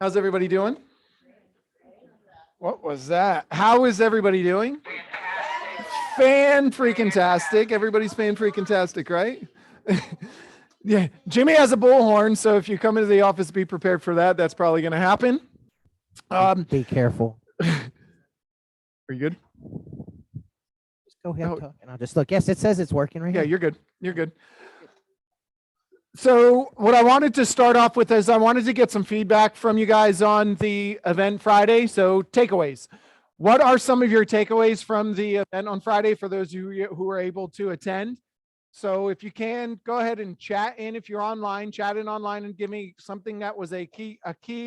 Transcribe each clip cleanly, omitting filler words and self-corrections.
How's everybody doing? What was that? How is everybody doing? Fan freaking tastic. Everybody's fan freaking tastic, right? Yeah, Jimmy has a bullhorn, so if you come into the office, be prepared for that. That's probably going to happen. Be careful. Are you good? Just go ahead and talk, and I'll just look. Yes, it says it's working right Yeah, here. you're good. You're good. So what I wanted to start off with is I wanted to get some feedback from you guys on the event Friday. So takeaways. What are some of your takeaways from the event on Friday for those of you who were able to attend? So if you can, go ahead and chat in. If you're online, chat in online and give me something that was a key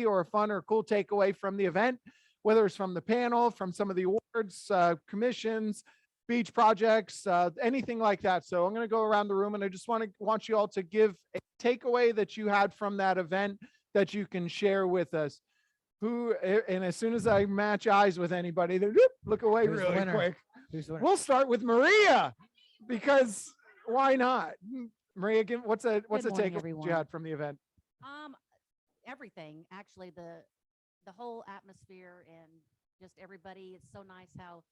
or a fun or cool takeaway from the event, whether it's from the panel, from some of the awards, commissions, beach projects, anything like that. So I'm going to go around the room and I just want you all to give a takeaway that you had from that event that you can share with us. And as soon as I match eyes with anybody, they look away really quick. We'll start with Maria because why not? Maria, what's a takeaway you had from the event? Everything, actually, the whole atmosphere and just everybody. It's so nice how,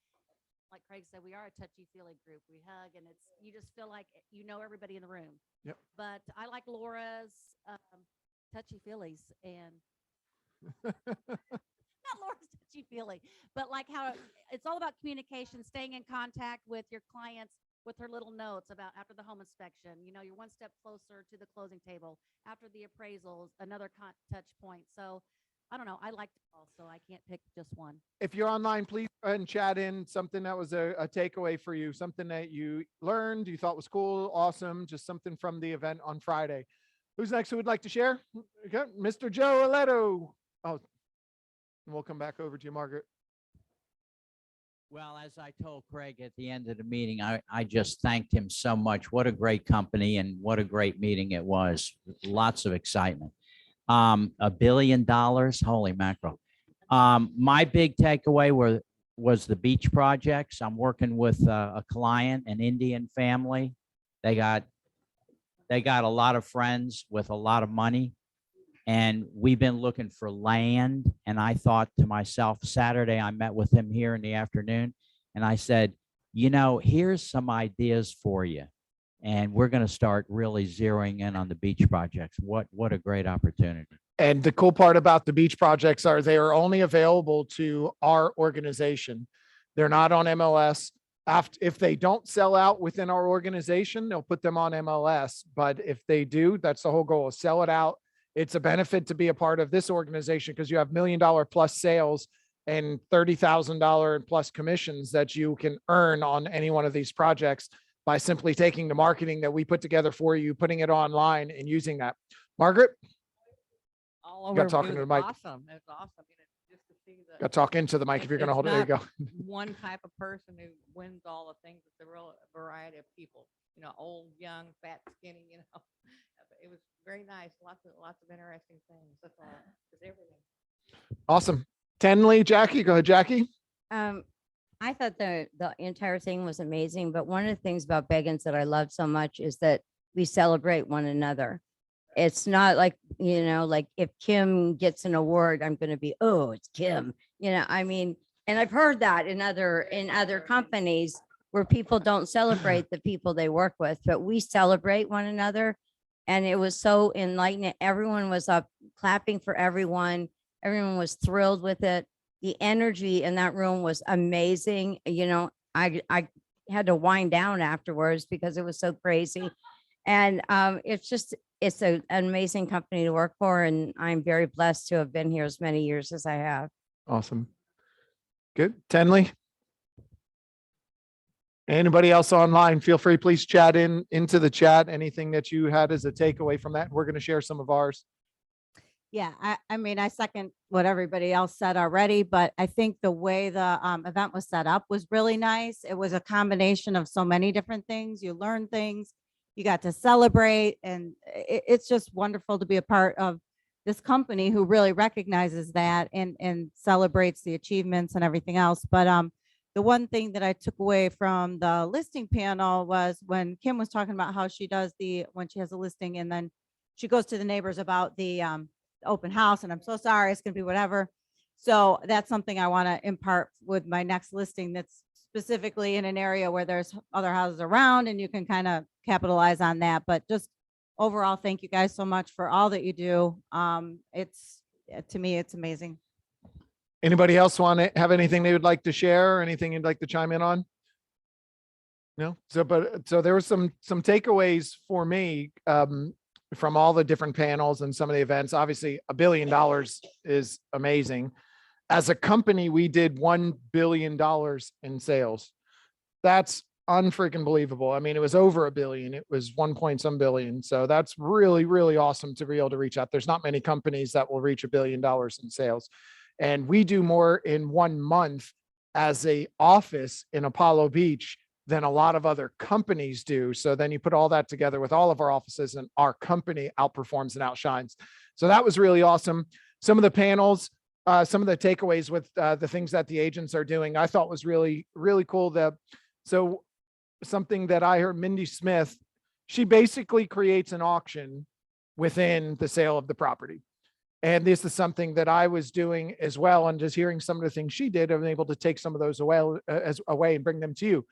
like Craig said, we are a touchy-feely group. We hug, and you just feel like you know everybody in the room. Yep. But I like Laura's touchy-feelies and not Laura's touchy-feely, but like how it's all about communication, staying in contact with your clients, with her little notes about after the home inspection. You know, you're one step closer to the closing table. After the appraisals, another touch point. So I don't know. I liked it all, so I can't pick just one. If you're online, please go ahead and chat in something that was a takeaway for you, something that you learned, you thought was cool, awesome, just something from the event on Friday. Who's next who would like to share? Okay, Mr. Joe Aletto. Oh, we'll come back over to you, Margaret. Well, as I told Craig at the end of the meeting, I just thanked him so much. What a great company and what a great meeting it was. Lots of excitement. $1 billion, holy mackerel. My big takeaway was the beach projects. I'm working with a client, an Indian family. They got a lot of friends with a lot of money. And we've been looking for land. And I thought to myself, Saturday, I met with him here in the afternoon. And I said, you know, here's some ideas for you. And we're going to start really zeroing in on the beach projects. What a great opportunity. And the cool part about the beach projects are they are only available to our organization. They're not on MLS. If they don't sell out within our organization, they'll put them on MLS. But if they do, that's the whole goal, is sell it out. It's a benefit to be a part of this organization because you have $1 million plus sales and $30,000 plus commissions that you can earn on any one of these projects by simply taking the marketing that we put together for you, putting it online and using that. Margaret? All over. You got talking to the mic. Awesome. It's awesome. Just to see the. Got to talk into the mic if you're going to hold it. There you go. One type of person who wins all the things. It's a real variety of people. You know, old, young, fat, skinny. You know, it was very nice. Lots of interesting things. That's all. It's everything. Awesome. Tenley, Jackie, go ahead, Jackie. I thought the entire thing was amazing, but one of the things about Beggins that I love so much is that we celebrate one another. It's not like, you know, like if Kim gets an award, I'm going to be, oh, it's Kim. You know, I mean, and I've heard that in other companies where people don't celebrate the people they work with, but we celebrate one another. And it was so enlightening. Everyone was up clapping for everyone. Everyone was thrilled with it. The energy in that room was amazing. You know, I had to wind down afterwards because it was so crazy. And it's an amazing company to work for. And I'm very blessed to have been here as many years as I have. Awesome. Good. Tenley. Anybody else online, feel free, please chat into the chat, anything that you had as a takeaway from that. We're going to share some of ours. Yeah, I mean, I second what everybody else said already, but I think the way the event was set up was really nice. It was a combination of so many different things. You learn things, you got to celebrate, and it's just wonderful to be a part of this company who really recognizes that and celebrates the achievements and everything else. But the one thing that I took away from the listing panel was when Kim was talking about how she does when she has a listing and then she goes to the neighbors about the open house and I'm so sorry, it's gonna be whatever. So that's something I want to impart with my next listing that's specifically in an area where there's other houses around and you can kind of capitalize on that. But just overall, thank you guys so much for all that you do. To me, it's amazing. Anybody else want to have anything they would like to share or anything you'd like to chime in on? No. So there were some takeaways for me from all the different panels and some of the events. Obviously, $1 billion is amazing. As a company, we did $1 billion in sales. That's unfreaking believable. I mean, it was over $1 billion. It was 1 point some billion. So that's really, really awesome to be able to reach out. There's not many companies that will reach $1 billion in sales. And we do more in 1 month as a office in Apollo Beach than a lot of other companies do. So then you put all that together with all of our offices and our company outperforms and outshines. So that was really awesome. Some of the panels, some of the takeaways with the things that the agents are doing, I thought was really, really cool. So something that I heard, Mindy Smith, she basically creates an auction within the sale of the property. And this is something that I was doing as well. And just hearing some of the things she did, I'm able to take some of those away and bring them to you.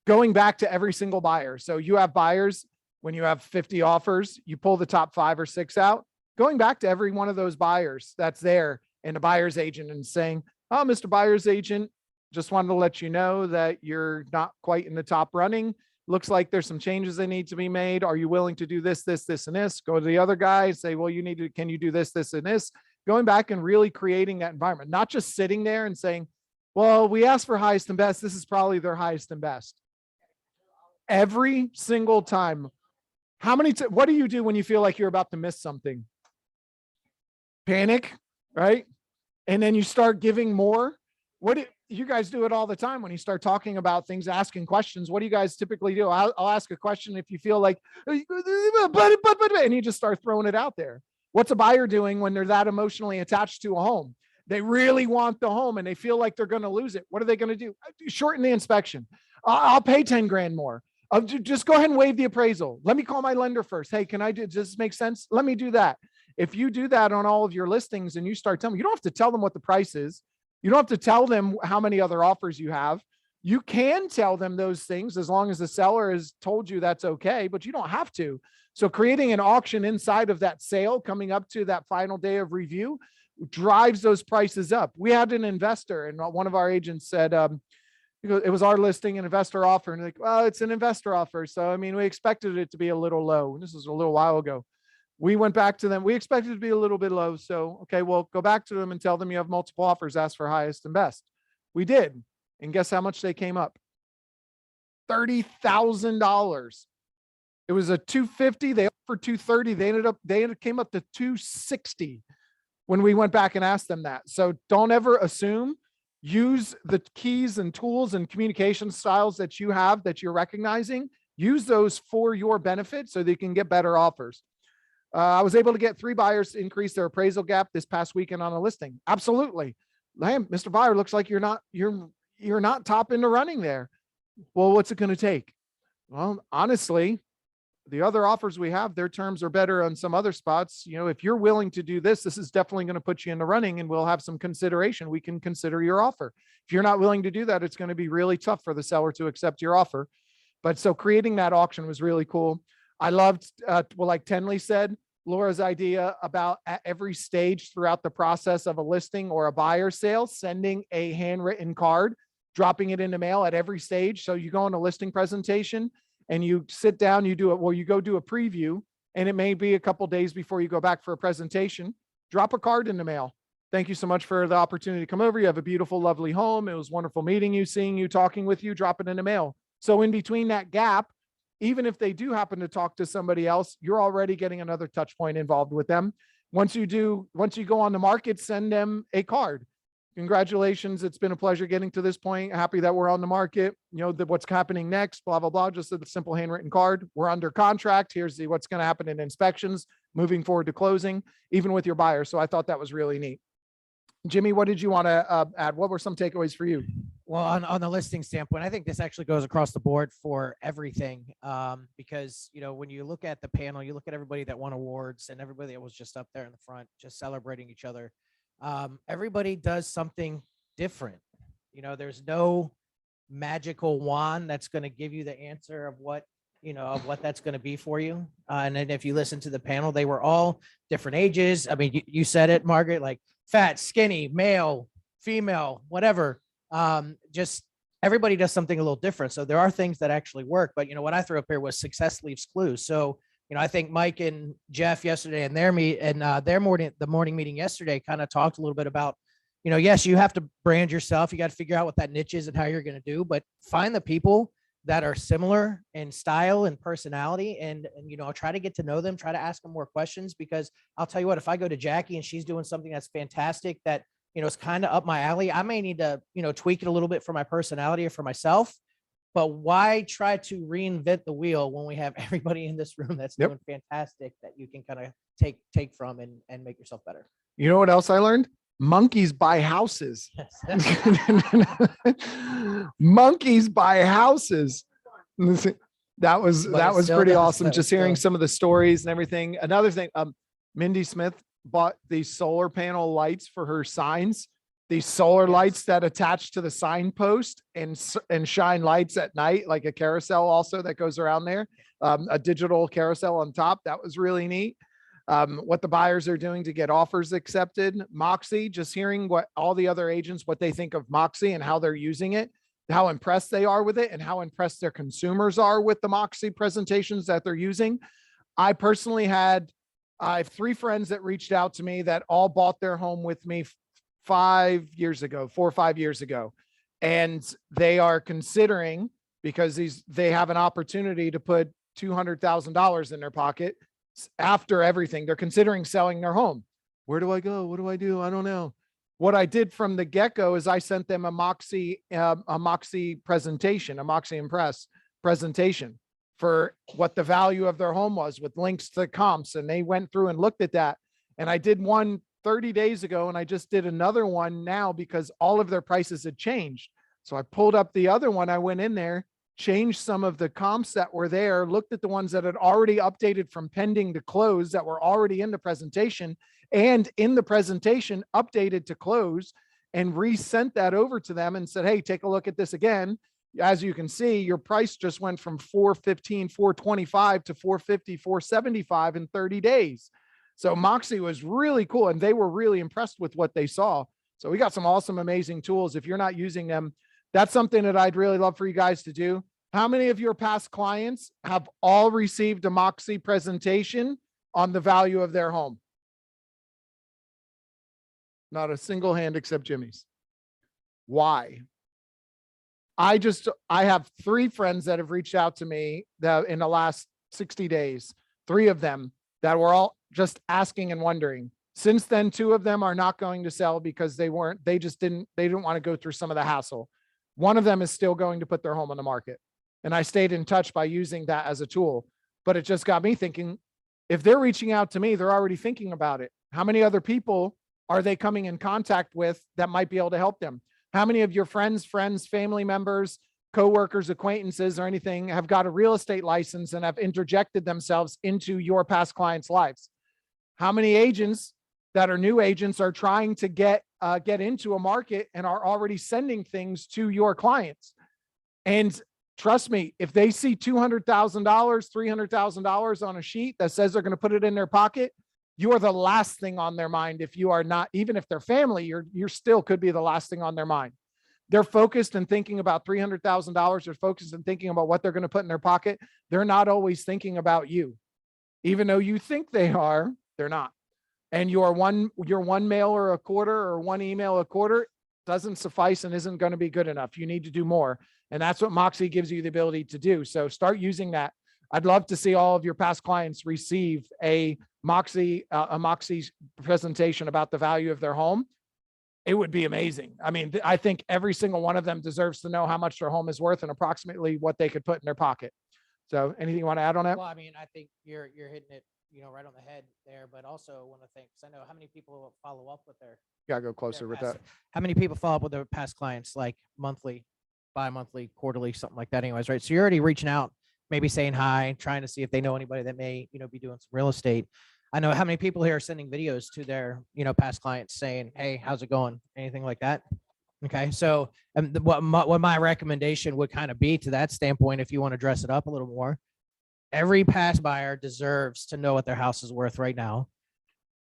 Going back to every single buyer. So you have buyers, when you have 50 offers, you pull the top 5 or 6 out, going back to every one of those buyers that's there and a buyer's agent and saying, oh, Mr. Buyer's agent, just wanted to let you know that you're not quite in the top running. Looks like there's some changes that need to be made. Are you willing to do this, this, this, and this? Go to the other guy, say, well, can you do this, this, and this? Going back and really creating that environment, not just sitting there and saying, well, we asked for highest and best. This is probably their highest and best. Every single time. What do you do when you feel like you're about to miss something? Panic, right? And then you start giving more. You guys do it all the time when you start talking about things, asking questions. What do you guys typically do? I'll ask a question if you feel like, and you just start throwing it out there. What's a buyer doing when they're that emotionally attached to a home? They really want the home and they feel like they're going to lose it. What are they going to do? Shorten the inspection. I'll pay 10 grand more. Just go ahead and waive the appraisal. Let me call my lender first. Hey, does this make sense? Let me do that. If you do that on all of your listings and you start telling them, you don't have to tell them what the price is. You don't have to tell them how many other offers you have. You can tell them those things as long as the seller has told you that's okay, but you don't have to. So creating an auction inside of that sale coming up to that final day of review drives those prices up. We had an investor and one of our agents said, it was our listing, an investor offer. And like, well, it's an investor offer. So, I mean, we expected it to be a little low. This was a little while ago. We went back to them. We expected it to be a little bit low. So, okay, well, go back to them and tell them you have multiple offers, ask for highest and best. We did. And guess how much they came up? $30,000. It was a 250. They offered 230. They came up to 260 when we went back and asked them that. So don't ever assume. Use the keys and tools and communication styles that you have that you're recognizing. Use those for your benefit so that you can get better offers. I was able to get 3 buyers to increase their appraisal gap this past weekend on a listing. Absolutely. Hey, Mr. Buyer, looks like you're not top in the running there. Well, what's it going to take? Well, honestly, the other offers we have, their terms are better on some other spots. You know, if you're willing to do this, this is definitely going to put you in the running and we'll have some consideration. We can consider your offer. If you're not willing to do that, it's going to be really tough for the seller to accept your offer. But so creating that auction was really cool. I loved, like Tenley said, Laura's idea about at every stage throughout the process of a listing or a buyer sale, sending a handwritten card, dropping it in the mail at every stage. So you go on a listing presentation and you sit down, you go do a preview, and it may be a couple days before you go back for a presentation. Drop a card in the mail. Thank you so much for the opportunity to come over. You have a beautiful, lovely home. It was wonderful meeting you, seeing you, talking with you. Drop it in the mail. So in between that gap, even if they do happen to talk to somebody else, you're already getting another touch point involved with them. Once you go on the market, send them a card. Congratulations. It's been a pleasure getting to this point. Happy that we're on the market. You know, what's happening next, blah, blah, blah. Just a simple handwritten card. We're under contract. Here's what's going to happen in inspections, moving forward to closing, even with your buyer. So I thought that was really neat. Jimmy, what did you want to add? What were some takeaways for you? Well, on the listing standpoint, I think this actually goes across the board for everything. Because, you know, when you look at the panel, you look at everybody that won awards and everybody that was just up there in the front, just celebrating each other. Everybody does something different. You know, there's no magical wand that's going to give you the answer of what, you know, of what that's going to be for you. And then if you listen to the panel, they were all different ages. I mean, you said it, Margaret, like fat, skinny, male, female, whatever. Just everybody does something a little different. So there are things that actually work. But, you know, what I threw up here was success leaves clues. So, you know, I think Mike and Jeff yesterday and the morning meeting yesterday kind of talked a little bit about, you know, yes, you have to brand yourself. You got to figure out what that niche is and how you're going to do, but find the people that are similar in style and personality and, you know, try to get to know them, try to ask them more questions, because I'll tell you what, if I go to Jackie and she's doing something that's fantastic, that, you know, it's kind of up my alley, I may need to, you know, tweak it a little bit for my personality or for myself. But why try to reinvent the wheel when we have everybody in this room that's Yep. doing fantastic that you can kind of take from and make yourself better? You know what else I learned? Monkeys buy houses. Monkeys buy houses. That was But it still pretty does, awesome. though, Just hearing still. some of the stories and everything. Another thing, Mindy Smith bought these solar panel lights for her signs. These solar Yes. lights that attach to the signpost and shine lights at night, like a carousel also that goes around there. A digital carousel on top. That was really neat. What the buyers are doing to get offers accepted. Moxie, just hearing what all the other agents, what they think of Moxie and how they're using it, how impressed they are with it, and how impressed their consumers are with the Moxie presentations that they're using. I personally I have 3 friends that reached out to me that all bought their home with me 4 or 5 years ago. And they are considering, because they have an opportunity to put $200,000 in their pocket after everything, they're considering selling their home. Where do I go? What do I do? I don't know. What I did from the get-go is I sent them a Moxie presentation, a Moxie Impress presentation for what the value of their home was with links to comps. And they went through and looked at that. And I did one 30 days ago, and I just did another one now because all of their prices had changed. So I pulled up the other one. I went in there, changed some of the comps that were there, looked at the ones that had already updated from pending to close that were already in the presentation, and in the presentation updated to close, and resent that over to them and said, hey, take a look at this again. As you can see, your price just went from 415, 425 to 450, 475 in 30 days. So Moxie was really cool, and they were really impressed with what they saw. So we got some awesome, amazing tools. If you're not using them, that's something that I'd really love for you guys to do. How many of your past clients have all received a Moxie presentation on the value of their home? Not a single hand except Jimmy's. Why? I have 3 friends that have reached out to me that in the last 60 days, 3 of them that were all just asking and wondering. Since then, 2 of them are not going to sell because they didn't want to go through some of the hassle. One of them is still going to put their home on the market. And I stayed in touch by using that as a tool, but it just got me thinking, if they're reaching out to me, they're already thinking about it. How many other people are they coming in contact with that might be able to help them? How many of your friends, family members, coworkers, acquaintances, or anything have got a real estate license and have interjected themselves into your past clients' lives? How many agents that are new agents are trying to get into a market and are already sending things to your clients? And trust me, if they see $200,000, $300,000 on a sheet that says they're going to put it in their pocket, you are the last thing on their mind. If you are not, even if they're family, you're still could be the last thing on their mind. They're focused and thinking about $300,000. They're focused and thinking about what they're going to put in their pocket. They're not always thinking about you. Even though you think they are, they're not. And your one mail or a quarter or one email a quarter doesn't suffice and isn't going to be good enough. You need to do more. And that's what Moxie gives you the ability to do. So start using that. I'd love to see all of your past clients receive a Moxie presentation about the value of their home. It would be amazing. I mean, I think every single one of them deserves to know how much their home is worth and approximately what they could put in their pocket. So anything you want to add on that? Well, I mean, I think you're hitting it, right on the head there, but also want to thank, 'cause I know how many people follow up with their Gotta go closer with that. how many people follow up with their past clients, like monthly, bi-monthly, quarterly, something like that anyways, right? So you're already reaching out, maybe saying hi, trying to see if they know anybody that may, be doing some real estate. I know how many people here are sending videos to their, past clients saying, hey, how's it going? Anything like that? Okay. So what my recommendation would kind of be to that standpoint, if you want to dress it up a little more, every past buyer deserves to know what their house is worth right now.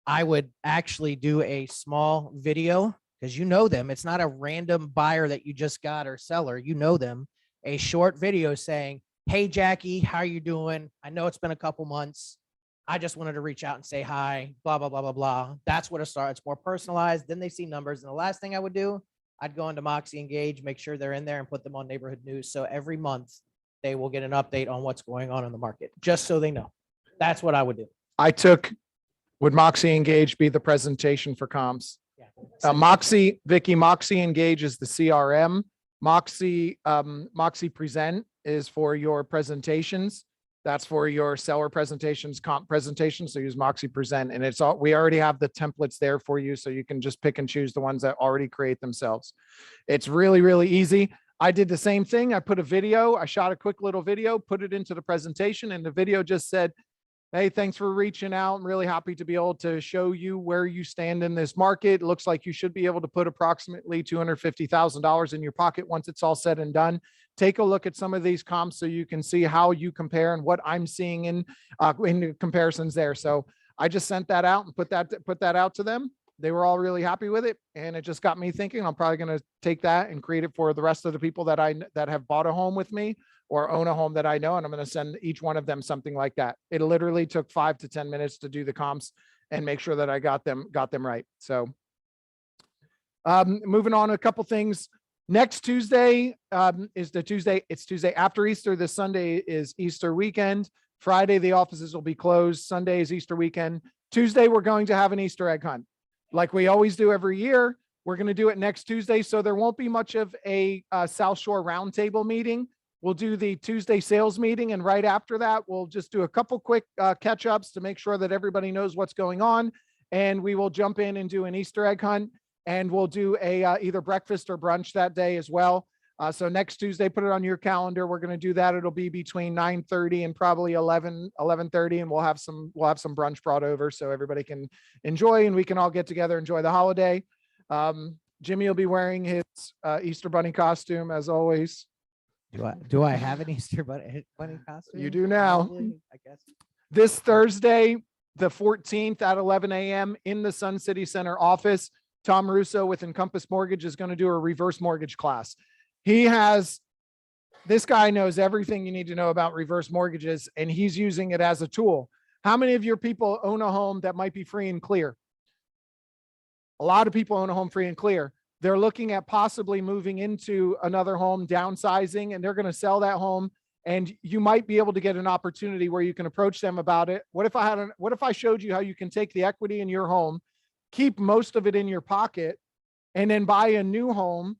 I would actually do a small video because you know them. It's not a random buyer that you just got or seller. You know them. A short video saying, hey, Jackie, how you doing? I know it's been a couple months. I just wanted to reach out and say hi, blah, blah, blah, blah, blah. That's what it starts. It's more personalized. Then they see numbers. And the last thing I would do, I'd go into Moxie Engage, make sure they're in there and put them on neighborhood news. So every month they will get an update on what's going on in the market, just so they know. That's what I would do. Would Moxie Engage be the presentation for comms? Yeah. Moxie Engage is the CRM. Moxie Present is for your presentations. That's for your seller presentations, comp presentations. So use Moxie Present, and we already have the templates there for you. So you can just pick and choose the ones that already create themselves. It's really, really easy. I did the same thing. I shot a quick little video, put it into the presentation, and the video just said, hey, thanks for reaching out. I'm really happy to be able to show you where you stand in this market. It looks like you should be able to put approximately $250,000 in your pocket once it's all said and done. Take a look at some of these comps so you can see how you compare and what I'm seeing in the comparisons there. So I just sent that out and put that out to them. They were all really happy with it. And it just got me thinking, I'm probably going to take that and create it for the rest of the people that have bought a home with me or own a home that I know. And I'm going to send each one of them something like that. It literally took 5 to 10 minutes to do the comps and make sure that I got them right. So moving on, a couple things. Next Tuesday it's Tuesday after Easter. This Sunday is Easter weekend. Friday, the offices will be closed. Sunday is Easter weekend. Tuesday, we're going to have an Easter egg hunt. Like we always do every year. We're going to do it next Tuesday. So there won't be much of a South Shore Roundtable meeting. We'll do the Tuesday sales meeting. And right after that, we'll just do a couple quick catch ups to make sure that everybody knows what's going on. And we will jump in and do an Easter egg hunt. And we'll do a either breakfast or brunch that day as well. So next Tuesday, put it on your calendar. We're going to do that. It'll be between 9:30 and probably 11:30. And we'll have some brunch brought over so everybody can enjoy and we can all get together, enjoy the holiday. Jimmy will be wearing his Easter bunny costume as always. Do I have an Easter bunny costume? You do now. Probably, I guess. This Thursday, the 14th at 11 a.m. in the Sun City Center office, Tom Russo with Encompass Mortgage is going to do a reverse mortgage class. This guy knows everything you need to know about reverse mortgages, and he's using it as a tool. How many of your people own a home that might be free and clear? A lot of people own a home free and clear. They're looking at possibly moving into another home, downsizing, and they're going to sell that home. And you might be able to get an opportunity where you can approach them about it. What if I showed you how you can take the equity in your home, keep most of it in your pocket, and then buy a new home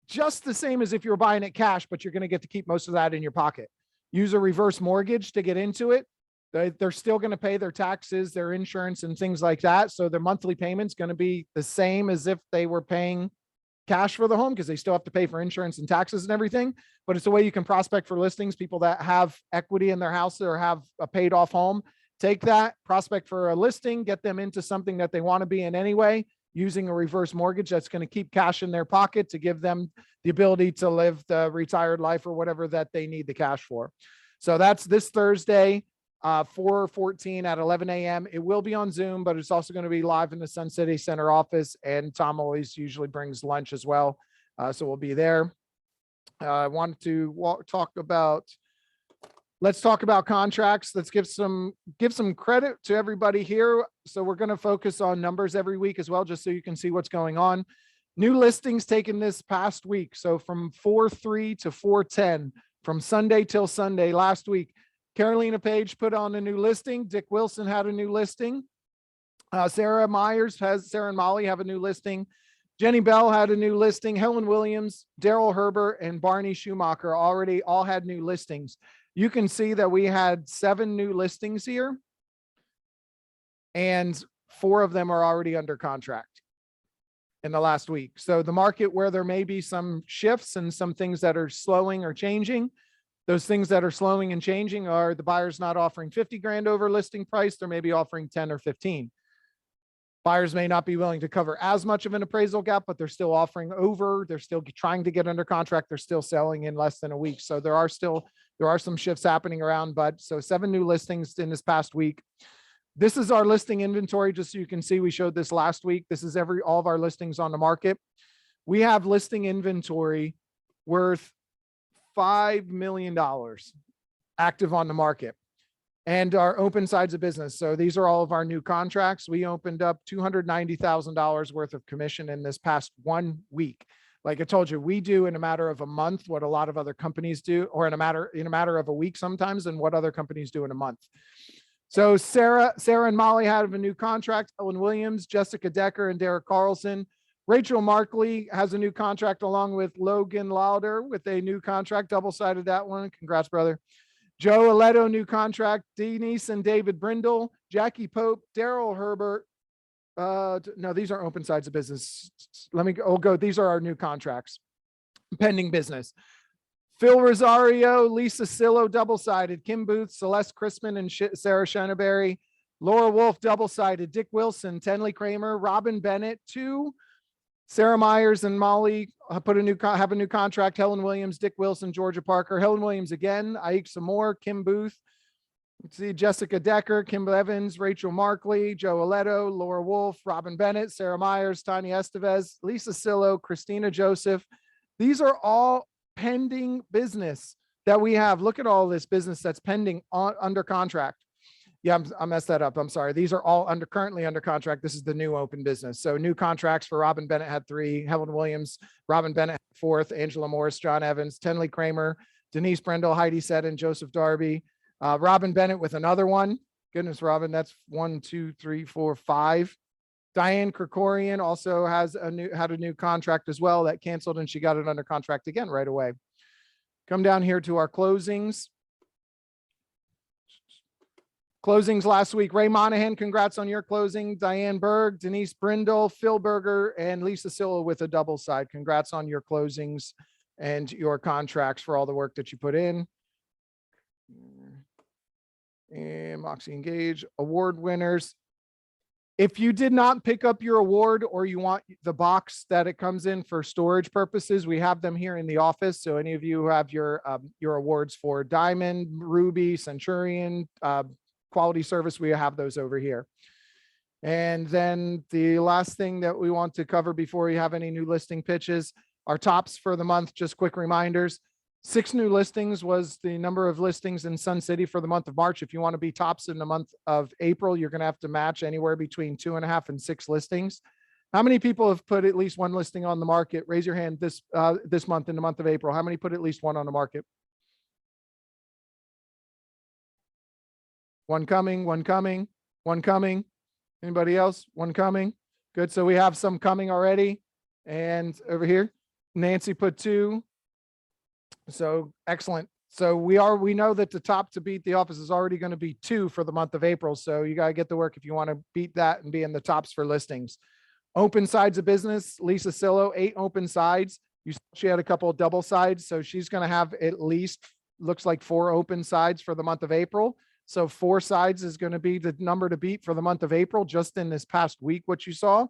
just the same as if you're buying it cash, but you're going to get to keep most of that in your pocket. Use a reverse mortgage to get into it. They're still going to pay their taxes, their insurance, and things like that. So their monthly payment's going to be the same as if they were paying cash for the home because they still have to pay for insurance and taxes and everything. But it's a way you can prospect for listings, people that have equity in their house or have a paid off home. Take that, prospect for a listing, get them into something that they want to be in anyway, using a reverse mortgage that's going to keep cash in their pocket to give them the ability to live the retired life or whatever that they need the cash for. So that's this Thursday, 4/14 at 11 a.m. It will be on Zoom, but it's also going to be live in the Sun City Center office. And Tom always usually brings lunch as well. So we'll be there. I wanted to let's talk about contracts. Let's give some credit to everybody here. So we're going to focus on numbers every week as well, just so you can see what's going on. New listings taken this past week. So from 4/3 to 4/10, from Sunday till Sunday last week, Carolina Page put on a new listing. Dick Wilson had a new listing. Sarah and Molly have a new listing. Jenny Bell had a new listing. Helen Williams, Daryl Herbert, and Barney Schumacher already all had new listings. you can see that we had 7 new listings here, and 4 of them are already under contract in the last week. So the market where there may be some shifts and some things that are slowing or changing, those things that are slowing and changing are the buyers not offering 50 grand over listing price. They're maybe offering 10 or 15. Buyers may not be willing to cover as much of an appraisal gap, but they're still offering over. They're still trying to get under contract. They're still selling in less than a week. So there are some shifts happening around, but so 7 new listings in this past week. This is our listing inventory, just so you can see. We showed this last week. This is all of our listings on the market. We have listing inventory worth $5 million active on the market, and our open sides of business. So these are all of our new contracts. We opened up $290,000 worth of commission in this past 1 week. Like I told you, we do in a matter of a month what a lot of other companies do, or in a matter of a week sometimes, and what other companies do in a month. So Sarah and Molly have a new contract. Helen Williams, Jessica Decker, and Derek Carlson. Rachel Markley has a new contract along with Logan Lauder with a new contract, double-sided that one. Congrats, brother. Joe Aletto, new contract. Denise and David Brindle, Jackie Pope, Daryl Herbert. No, these are open sides of business. Let me go. These are our new contracts. Pending business. Phil Rosario, Lisa Sillo, double-sided. Kim Booth, Celeste Crispin, and Sarah Shenaberry. Laura Wolf, double-sided. Dick Wilson, Tenley Kramer, Robin Bennett, 2. Sarah Myers and Molly have a new contract. Helen Williams, Dick Wilson, Georgia Parker. Helen Williams again. Ike Samore, Kim Booth. Let's see, Jessica Decker, Kim Evans, Rachel Markley, Joe Aletto, Laura Wolf, Robin Bennett, Sarah Myers, Tanya Estevez, Lisa Sillo, Christina Joseph. These are all pending business that we have. Look at all this business that's pending under contract. Yeah, I messed that up. I'm sorry. These are all currently under contract. This is the new open business. So new contracts for Robin Bennett had 3, Helen Williams, Robin Bennett 4th, Angela Morris, John Evans, Tenley Kramer, Denise Brendel, Heidi Seddon, Joseph Darby, Robin Bennett with another one. Goodness, Robin, that's 1, 2, 3, 4, 5. Diane Krikorian also had a new contract as well that canceled, and she got it under contract again right away. Come down here to our closings. Closings last week. Ray Monahan, congrats on your closing. Diane Berg, Denise Brindle, Phil Berger, and Lisa Silva with a double side. Congrats on your closings and your contracts for all the work that you put in. And Moxie Engage, award winners. If you did not pick up your award, or you want the box that it comes in for storage purposes, we have them here in the office. So any of you who have your awards for Diamond, Ruby, Centurion, quality service, we have those over here. And then the last thing that we want to cover before we have any new listing pitches, our tops for the month. Just quick reminders. 6 new listings was the number of listings in Sun City for the month of March. If you want to be tops in the month of April, you're going to have to match anywhere between 2.5 and 6 listings. How many people have put at least 1 listing on the market? Raise your hand this month, in the month of April. How many put at least 1 on the market? 1 coming, 1 coming, 1 coming. Anybody else? 1 coming. Good. So we have some coming already. And over here, Nancy put 2. So excellent. So we know that the top to beat the office is already going to be 2 for the month of April. So you got to get to work if you want to beat that and be in the tops for listings. Open sides of business, Lisa Sillo, 8 open sides. She had a couple of double sides. So she's going to have at least, looks like 4 open sides for the month of April. So 4 sides is going to be the number to beat for the month of April, just in this past week, what you saw.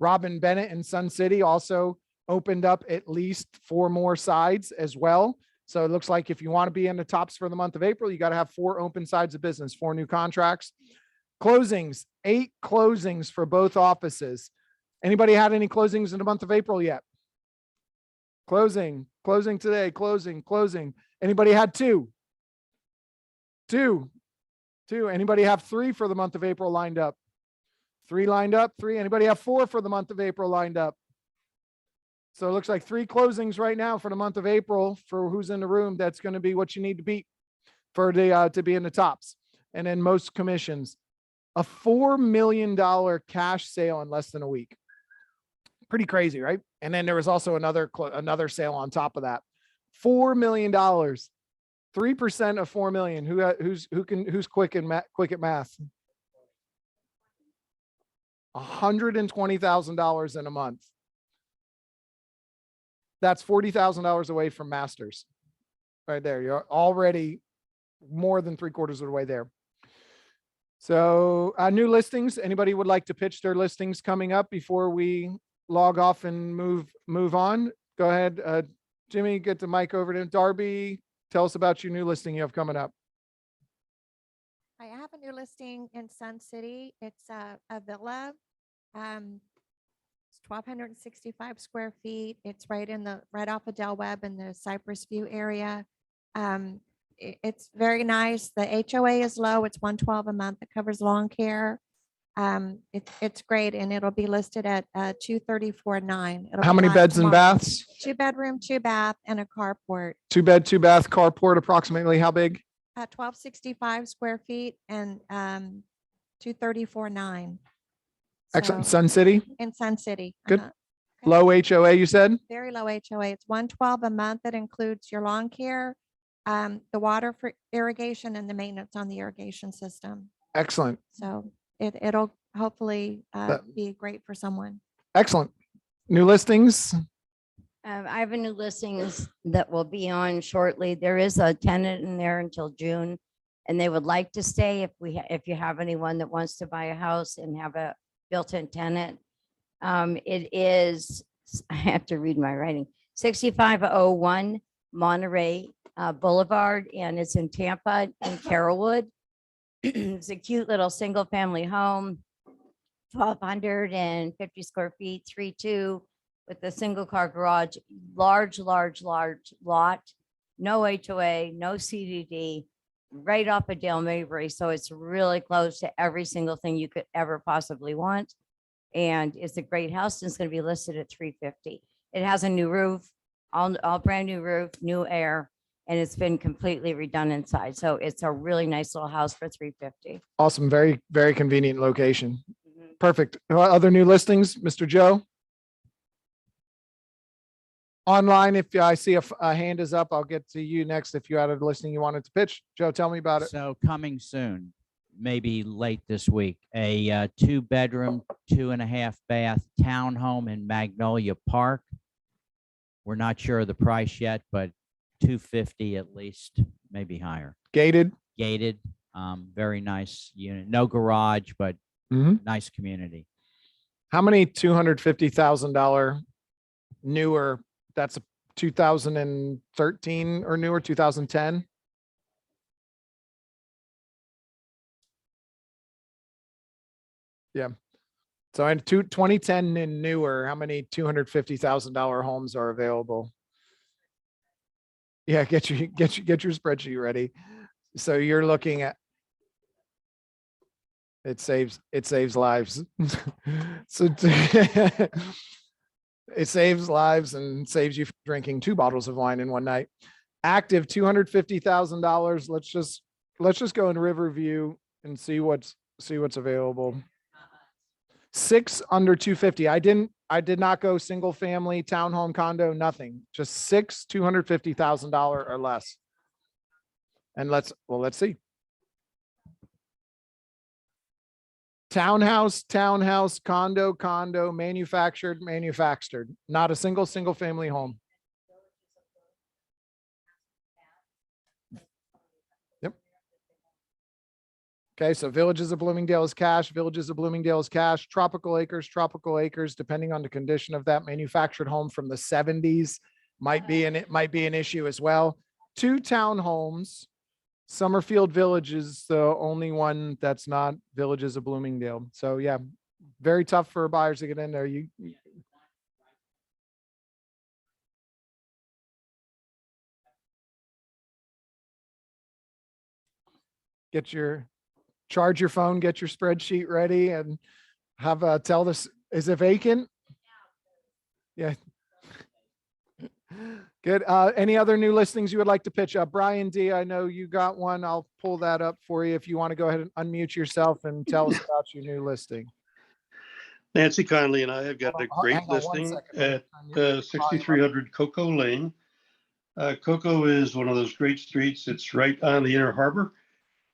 Robin Bennett in Sun City also opened up at least 4 more sides as well. So it looks like if you want to be in the tops for the month of April, you got to have 4 open sides of business, 4 new contracts. Closings, 8 closings for both offices. Anybody had any closings in the month of April yet? Closing today, closing. Anybody had 2? 2. Anybody have 3 for the month of April lined up? 3 lined up, 3. Anybody have 4 for the month of April lined up? So it looks like 3 closings right now for the month of April for who's in the room. That's going to be what you need to beat for the to be in the tops. And then most commissions, a $4 million cash sale in less than a week. Pretty crazy, right? And then there was also another sale on top of that. $4 million. 3% of 4 million. Who's quick at math? $120,000 in a month. That's $40,000 away from masters. Right there. You're already more than 3/4 of the way there. So new listings. Anybody would like to pitch their listings coming up before we log off and move on? Go ahead, Jimmy. Get the mic over to Darby. Tell us about your new listing you have coming up. I have a new listing in Sun City. It's a villa. It's 1,265 square feet. It's right off of Del Webb in the Cypress View area. It's very nice. The HOA is low. It's 112 a month. It covers lawn care. It's great, and it'll be listed at 234.9. How many beds and baths? 2 bedroom, 2 bath, and a carport. 2 bed, 2 bath, carport. Approximately how big? 1,265 square feet and 234.9. Excellent. So, Sun City. in Sun City. Good. Okay. Low HOA, you said? Very low HOA. It's 112 a month. That includes your lawn care, the water for irrigation, and the maintenance on the irrigation system. Excellent. So it'll hopefully That- be great for someone. Excellent. New listings. I have a new listings that will be on shortly. There is a tenant in there until June, and they would like to stay if you have anyone that wants to buy a house and have a built-in tenant. It is, I have to read my writing, 6501 Monterey Boulevard, and it's in Tampa in Carrollwood. It's a cute little single-family home, 1,250 square feet, 3.2, with a single-car garage, large lot, no HOA, no CDD, right off of Dale Mabry. So it's really close to every single thing you could ever possibly want. And it's a great house, and it's going to be listed at 350. It has a new roof, all brand new roof, new air, and it's been completely redone inside. So it's a really nice little house for 350. Awesome. Very, very convenient location. Perfect. Other new listings, Mr. Joe? Online, if I see a hand is up, I'll get to you next. If you had a listing you wanted to pitch. Joe, tell me about it. So coming soon, maybe late this week, a 2-bedroom, 2.5 bath townhome in Magnolia Park. We're not sure of the price yet, but 250 at least, maybe higher. Gated. Gated, very nice unit. No garage, but Mhm. nice community. How many $250,000 newer? That's a 2013 or newer, 2010. Yeah. So in 2010 and newer, how many $250,000 homes are available? Yeah, get your spreadsheet ready. So you're looking at it saves lives. So it saves lives and saves you from drinking 2 bottles of wine in one night. Active $250,000. Let's just go in Riverview and see what's available. 6 under 250. I did not go single family, townhome, condo, nothing. Just 6 $250,000 or less. And let's see. Townhouse, condo, manufactured. Not a single family home. Yep. Okay, so Villages of Bloomingdale is cash. Tropical Acres, depending on the condition of that manufactured home from the 70s, might be an issue as well. 2 townhomes. Summerfield Village is the only one that's not Villages of Bloomingdale. So yeah, very tough for buyers to get in there. Charge your phone, get your spreadsheet ready, and have tell this, is it vacant? Yeah. Good. Any other new listings you would like to pitch up? Brian D, I know you got one. I'll pull that up for you if you want to go ahead and unmute yourself and tell us about your new listing. Nancy Conley and I have got a great Hang on one listing second. Let me at turn your volume up. 6300 Cocoa Lane. Cocoa is one of those great streets. It's right on the inner harbor.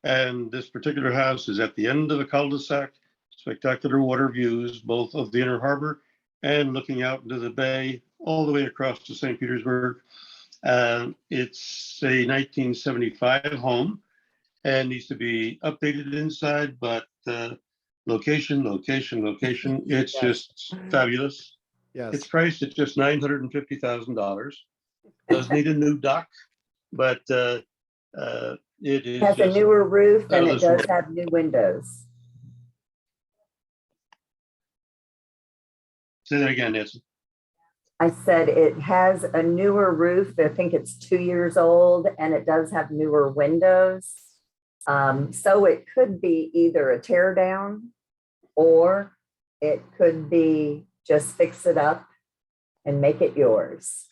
And this particular house is at the end of a cul-de-sac. Spectacular water views, both of the inner harbor and looking out into the bay, all the way across to St. Petersburg. It's a 1975 home and needs to be updated inside, but location. It's Yes. just fabulous. It's Yes. priced at just $950,000. Does need a new dock, but it is Has a just newer roof out and of it this does world. have new windows. Say that again, Nancy. I said it has a newer roof. I think it's 2 years old and it does have newer windows. So it could be either a tear down or it could be just fix it up and make it yours.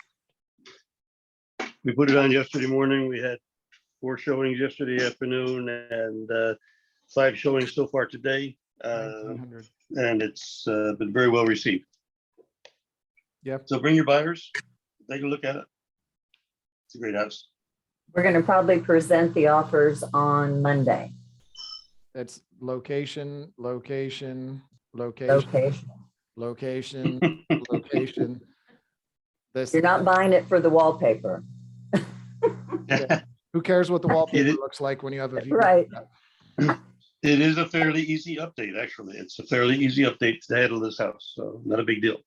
We put it on yesterday morning. We had 4 showings yesterday afternoon and 5 showings so far today. 1900. And it's been very well received. Yep. So bring your buyers, take a look at it. It's a great house. We're going to probably present the offers on Monday. It's location. Location. This, You're not buying it for the wallpaper. who cares what the wallpaper is- looks like when you have a view? Right. It is a fairly easy update, actually. It's a fairly easy update to handle this house, so not a big deal.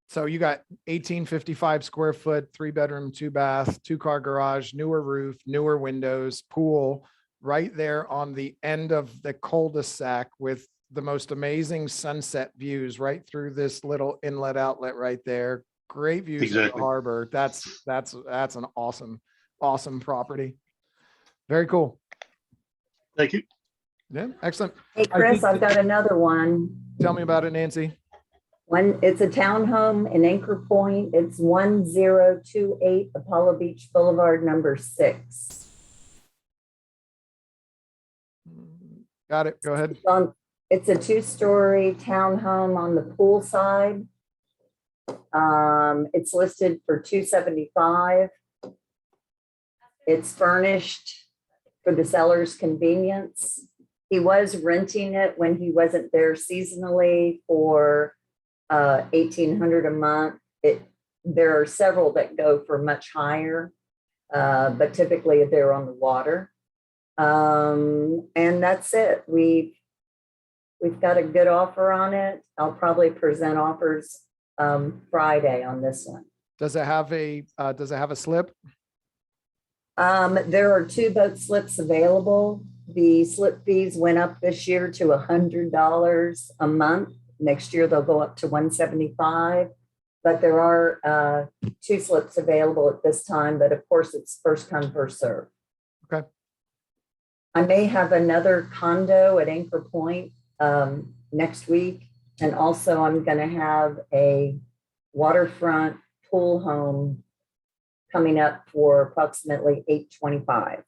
So you got 1855 square foot, 3-bedroom, 2-bath, 2-car garage, newer roof, newer windows, pool, right there on the end of the cul-de-sac with the most amazing sunset views right through this little inlet outlet right there. Great views of the Exactly. harbor. That's an awesome property. Very cool. Thank you. Yeah, excellent. Hey, Chris, I've got another one. Tell me about it, Nancy. It's a townhome in Anchor Point. It's 1028 Apollo Beach Boulevard, number 6. Got it. Go ahead. It's a 2-story townhome on the pool side. It's listed for $275. It's furnished for the seller's convenience. He was renting it when he wasn't there seasonally for $1,800 a month. There are several that go for much higher, but typically they're on the water. And that's it. We've got a good offer on it. I'll probably present offers Friday on this one. Does it have a slip? There are 2 boat slips available. The slip fees went up this year to $100 a month. Next year, they'll go up to $175. But there are 2 slips available at this time. But of course, it's first come, first serve. Okay. I may have another condo at Anchor Point next week. And also, I'm going to have a waterfront pool home coming up for approximately $825.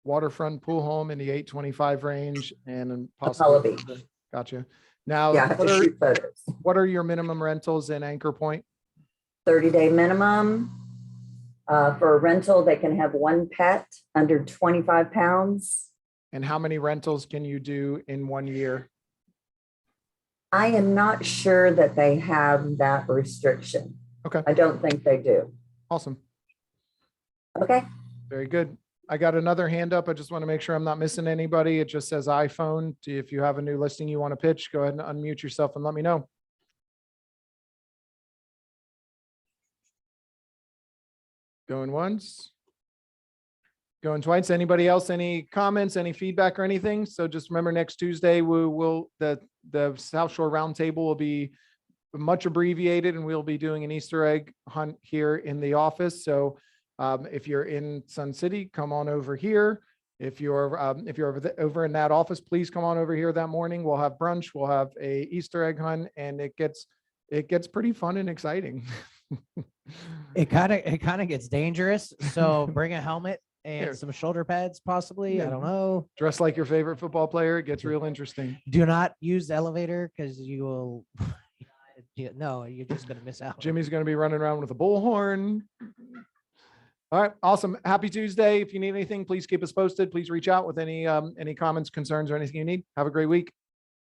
Waterfront pool home in the 825 range and then Apollo possibly. Beach. Gotcha. Now, Yeah, I have to shoot photos. what are your minimum rentals in Anchor Point? 30-day minimum. For a rental, they can have 1 pet under 25 pounds. And how many rentals can you do in 1 year? I am not sure that they have that restriction. Okay. I don't think they do. Awesome. Okay. Very good. I got another hand up. I just want to make sure I'm not missing anybody. It just says iPhone. If you have a new listing you want to pitch, go ahead and unmute yourself and let me know. Going once. Going twice. Anybody else? Any comments, any feedback or anything? So just remember next Tuesday, the South Shore Roundtable will be much abbreviated and we'll be doing an Easter egg hunt here in the office. So if you're in Sun City, come on over here. If you're over in that office, please come on over here that morning. We'll have brunch. We'll have a Easter egg hunt, and it gets pretty fun and exciting. It kind of gets dangerous. So bring a helmet and Here. some shoulder pads, possibly. I don't know. Dress like your favorite football player. It gets real interesting. Do not use the elevator because you will. No, you're just gonna miss out. Jimmy's going to be running around with a bullhorn. All right, awesome. Happy Tuesday. If you need anything, please keep us posted. Please reach out with any comments, concerns, or anything you need. Have a great week.